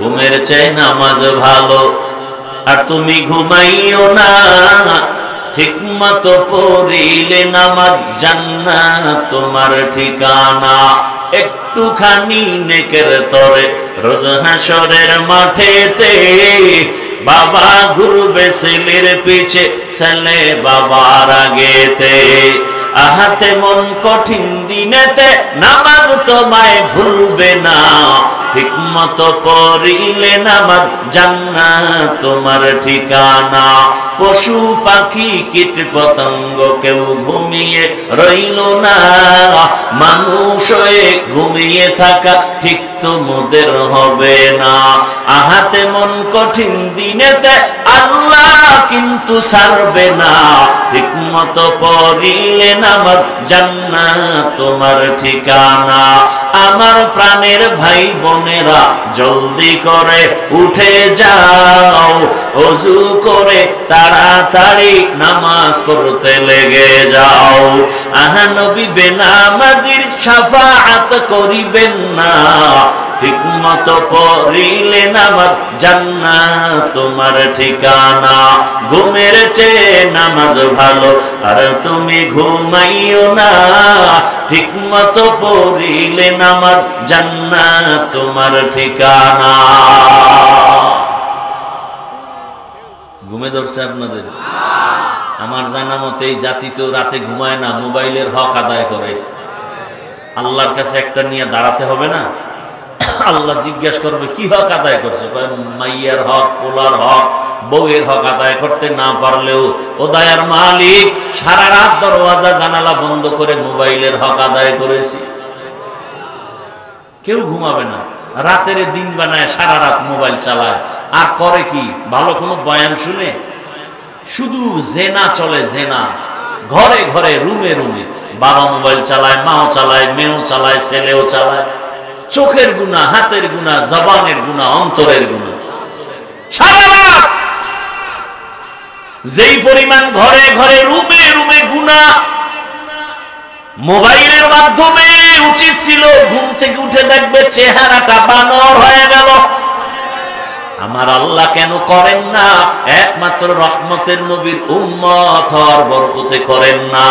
ঘুমের চেয়ে নামাজ ভালো। আর তুমি ঘুমাইও না, ঠিক মতো পড়িলে নামাজ জান্নাত তোমার ঠিকানা। একটুখানি নেকের তরে রোজ হাসরের মাঠেতে, বাবা ঘুরবে ছেলের পিছে, ছেলে বাবার আগেতে। আহাতে মন কঠিন দিনেতে নামাজ তোমায় ভুলবে না, ঠিক মতো পড়িলে নামাজ জান্নাত তোমার ঠিকানা। পশু পাখি কীট পতঙ্গ কেউ ঘুমিয়ে রইল না, মানুষ হয়ে ঘুমিয়ে থাকা ঠিক তো মোদের হবে না। আহাতে মন কঠিন দিনেতে আল্লাহ কিন্তু ছাড়বে না, ঠিক মতো পড়িলে নামাজ জান্নাত তোমার ঠিকানা। আমার প্রাণের ভাই বোনেরা জলদি করে উঠে যাও, ওযু করে তাড়াতাড়ি নামাজ পড়তে লেগে যাও। আহা নবী বেনামাজির শাফাআত করিবেন না, ঠিক মতো পড়িলে নামাজ জান্নাত তোমার ঠিকানা। ঘুমের চেয়ে নামাজ ভালো, আর তুমি ঘুমাইও না, ঠিক মতো পড়িলে নামাজ জান্নাত তোমার ঠিকানা। ঘুমে ধরছে আপনাদের? আমার জানা মতে এই জাতি তো রাতে ঘুমায় না, মোবাইলের হক আদায় করে। আল্লাহর কাছে একটা নিয়ে দাঁড়াতে হবে না? আল্লাহ জিজ্ঞাসা করবে কি হক আদায় করছে? মাইয়ার হক, পোলার হক, বউয়ের হক আদায় করতে না পারলেও ও দয়ার মালিক সারা রাত দরওয়াজা জানালা বন্ধ করে মোবাইলের হক আদায় করেছি। কেউ ঘুমাবে না, রাতের দিন বানায় সারা রাত মোবাইল চালায়। আর করে কি? ভালো কোনো বয়ান শুনে? শুধু জেনা চলে, জেনা ঘরে ঘরে, রুমে রুমে। বাবা মোবাইল চালায়, মাও চালায়, মেয়েও চালায়, ছেলেও চালায়। চোখের গুনাহ, হাতের গুনাহ, জবানের গুনাহ, অন্তরের গুনাহ। সারা রাত যেই পরিমাণ ঘরে ঘরে, রুমে রুমে গুনাহ, মোবাইলের মাধ্যমে উচিত ছিল ঘুম থেকে উঠে দেখবে চেহারাটা বানর হয়ে গেল। আমার আল্লাহ কেন করেন না? একমাত্র রহমতের নবীর উম্মত হওয়ার বরকতে করেন না।